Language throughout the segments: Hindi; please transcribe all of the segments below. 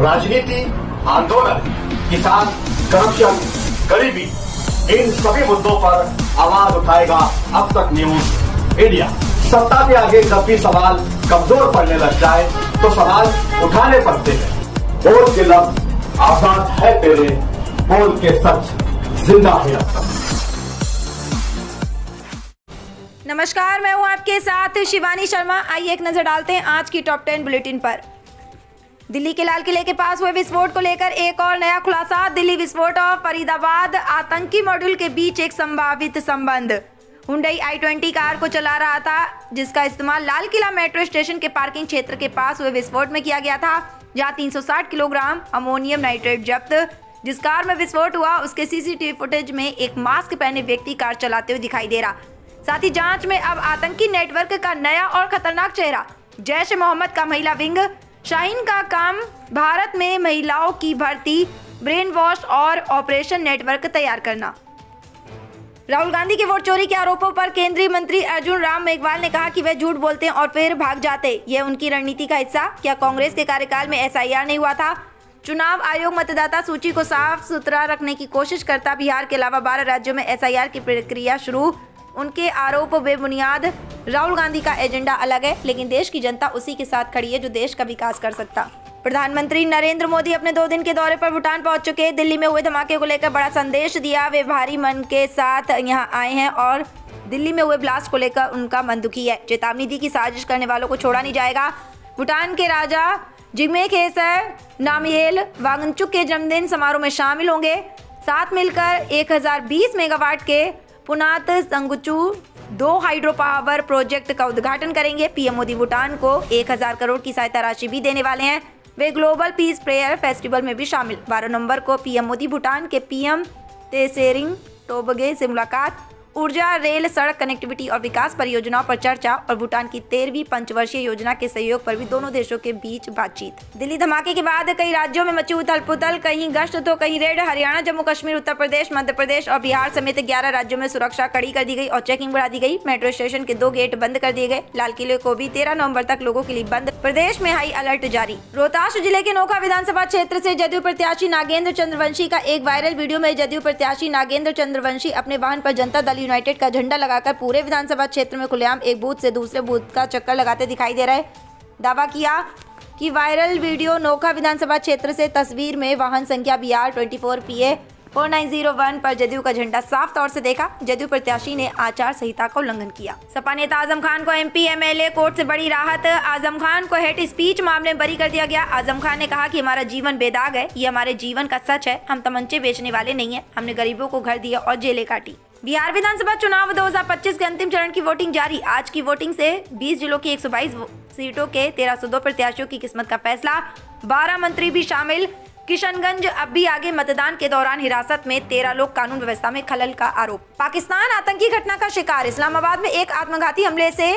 राजनीति, आंदोलन, किसान, करप्शन, गरीबी, इन सभी मुद्दों पर आवाज उठाएगा अब तक न्यूज इंडिया। सत्ता के आगे जब भी सवाल कमजोर पड़ने लग जाए तो सवाल उठाने पड़ते हैं। बोल के लफ्ज आजाद है तेरे, बोल के सच जिंदा है अब तक। नमस्कार, मैं हूं आपके साथ शिवानी शर्मा। आइए एक नजर डालते हैं आज की टॉप 10 बुलेटिन पर। दिल्ली के लाल किले के पास हुए विस्फोट को लेकर एक और नया खुलासा। दिल्ली विस्फोट और फरीदाबाद आतंकी मॉड्यूल के बीच एक संभावित संबंध। हुंडई i20 कार को चला रहा था जिसका इस्तेमाल लाल किला मेट्रो स्टेशन के पार्किंग क्षेत्र के पास हुए विस्फोट में किया गया था, जहां 360 किलोग्राम अमोनियम नाइट्रेट जब्त। जिस कार में विस्फोट हुआ उसके सीसीटीवी फुटेज में एक मास्क पहने व्यक्ति कार चलाते हुए दिखाई दे रहा। साथ ही जांच में अब आतंकी नेटवर्क का नया और खतरनाक चेहरा, जैश ए मोहम्मद का महिला विंग। शाहीन का काम भारत में महिलाओं की भर्ती, ब्रेन वॉश और ऑपरेशन नेटवर्क तैयार करना। राहुल गांधी के वोट चोरी के आरोपों पर केंद्रीय मंत्री अर्जुन राम मेघवाल ने कहा कि वे झूठ बोलते हैं और फिर भाग जाते। ये उनकी रणनीति का हिस्सा। क्या कांग्रेस के कार्यकाल में SIR नहीं हुआ था? चुनाव आयोग मतदाता सूची को साफ सुथरा रखने की कोशिश करता। बिहार के अलावा 12 राज्यों में SIR की प्रक्रिया शुरू। उनके आरोप बेबुनियाद। राहुल गांधी का एजेंडा अलग है, लेकिन देश की जनता उसी के साथ खड़ी है जो देश का विकास कर सकता। प्रधानमंत्री नरेंद्र मोदी अपने 2 दिन के दौरे पर भूटान पहुंच चुके। दिल्ली में हुए धमाके को लेकर बड़ा संदेश दिया। वे भारी मन के साथ यहां आए हैं और दिल्ली में हुए ब्लास्ट को लेकर उनका मन दुखी है। चेतावनी दी कि साजिश करने वालों को छोड़ा नहीं जाएगा। भूटान के राजा जिग्मे खेसर नामग्येल वांगचुक के जन्मदिन समारोह में शामिल होंगे। साथ मिलकर 1020 मेगावाट के पुनात संगचू 2 हाइड्रो पावर प्रोजेक्ट का उद्घाटन करेंगे। पीएम मोदी भूटान को 1000 करोड़ की सहायता राशि भी देने वाले हैं। वे ग्लोबल पीस प्रेयर फेस्टिवल में भी शामिल। 12 नवंबर को पीएम मोदी भूटान के पीएम त्शेरिंग टोब्गे से मुलाकात। ऊर्जा, रेल, सड़क कनेक्टिविटी और विकास परियोजनाओं पर चर्चा और भूटान की 13वीं पंचवर्षीय योजना के सहयोग पर भी दोनों देशों के बीच बातचीत। दिल्ली धमाके के बाद कई राज्यों में मची उथल पुथल, कहीं गश्त तो कहीं रेड। हरियाणा, जम्मू कश्मीर, उत्तर प्रदेश, मध्य प्रदेश और बिहार समेत 11 राज्यों में सुरक्षा कड़ी कर दी गई और चेकिंग बढ़ा दी गई। मेट्रो स्टेशन के 2 गेट बंद कर दिए गए। लाल किले को भी 13 नवम्बर तक लोगों के लिए बंद। प्रदेश में हाई अलर्ट जारी। रोहतास जिले के नोखा विधानसभा क्षेत्र से जदयू प्रत्याशी नागेंद्र चंद्रवंशी का एक वायरल वीडियो में जदयू प्रत्याशी नागेंद्र चंद्रवंशी अपने वाहन पर जनता दल यूनाइटेड का झंडा लगाकर पूरे विधानसभा क्षेत्र में खुलेआम एक बूथ से दूसरे बूथ का चक्कर लगाते दिखाई दे रहे। दावा किया कि वायरल वीडियो नोखा विधानसभा क्षेत्र से तस्वीर में वाहन संख्या BR 24 PA 4901 पर जदयू का झंडा साफ तौर से देखा। जदयू प्रत्याशी ने आचार संहिता का उल्लंघन किया। सपा नेता आजम खान को MP MLA कोर्ट से बड़ी राहत। आजम खान को हेट स्पीच मामले में बरी कर दिया गया। आजम खान ने कहा कि हमारा जीवन बेदाग है, ये हमारे जीवन का सच है। हम तमंचे बेचने वाले नहीं है। हमने गरीबों को घर दिया और जेलें काटी। बिहार विधानसभा चुनाव 2025 के अंतिम चरण की वोटिंग जारी। आज की वोटिंग से 20 जिलों की 122 सीटों के 1302 प्रत्याशियों की किस्मत का फैसला। 12 मंत्री भी शामिल। किशनगंज अब भी आगे। मतदान के दौरान हिरासत में 13 लोग, कानून व्यवस्था में खलल का आरोप। पाकिस्तान आतंकी घटना का शिकार। इस्लामाबाद में एक आत्मघाती हमले से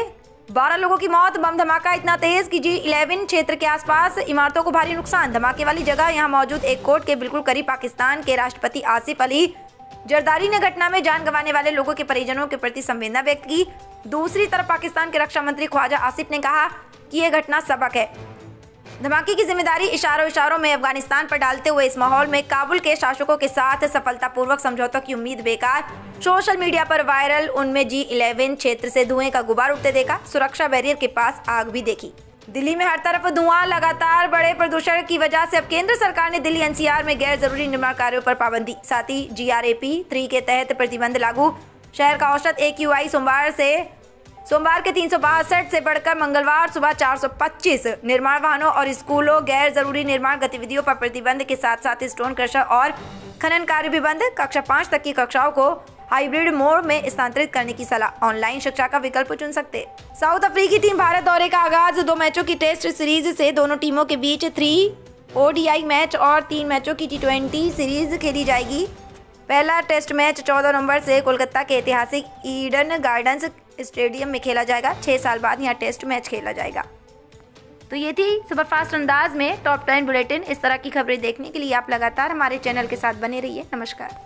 12 लोगों की मौत। बम धमाका इतना तेज कि G11 क्षेत्र के आसपास इमारतों को भारी नुकसान। धमाके वाली जगह यहां मौजूद एक कोर्ट के बिल्कुल करीब। पाकिस्तान के राष्ट्रपति आसिफ अली जरदारी ने घटना में जान गंवाने वाले लोगों के परिजनों के प्रति संवेदना व्यक्त की। दूसरी तरफ पाकिस्तान के रक्षा मंत्री ख्वाजा आसिफ ने कहा कि यह घटना सबक है। धमाके की जिम्मेदारी इशारों में अफगानिस्तान पर डालते हुए इस माहौल में काबुल के शासकों के साथ सफलतापूर्वक समझौतों की उम्मीद बेकार। सोशल मीडिया पर वायरल उनमें G11 क्षेत्र से धुएं का गुबार उठते देखा। सुरक्षा बैरियर के पास आग भी देखी। दिल्ली में हर तरफ धुआं। लगातार बढ़े प्रदूषण की वजह से अब केंद्र सरकार ने दिल्ली NCR में गैर जरूरी निर्माण कार्यों पर पाबंदी, साथ ही GRAP 3 के तहत प्रतिबंध लागू। शहर का औसत AQI सोमवार के 362 से बढ़कर मंगलवार सुबह 425। निर्माण वाहनों और स्कूलों, गैर जरूरी निर्माण गतिविधियों पर प्रतिबंध के साथ साथ स्टोन क्रशर और खनन कार्य भी बंद। कक्षा 5 तक की कक्षाओं को हाइब्रिड मोड में स्थानांतरित करने की सलाह। ऑनलाइन शिक्षा का विकल्प चुन सकते। साउथ अफ्रीकी टीम भारत दौरे का आगाज। 2 मैचों की टेस्ट सीरीज से दोनों टीमों के बीच 3 ODI मैच और 3 मैचों की T20 सीरीज खेली जाएगी। पहला टेस्ट मैच 14 नवंबर से कोलकाता के ऐतिहासिक ईडन गार्डन्स स्टेडियम में खेला जाएगा। 6 साल बाद यहाँ टेस्ट मैच खेला जाएगा। तो ये थी सुपरफास्ट अंदाज में टॉप 10 बुलेटिन। इस तरह की खबरें देखने के लिए आप लगातार हमारे चैनल के साथ बने रहिए। नमस्कार।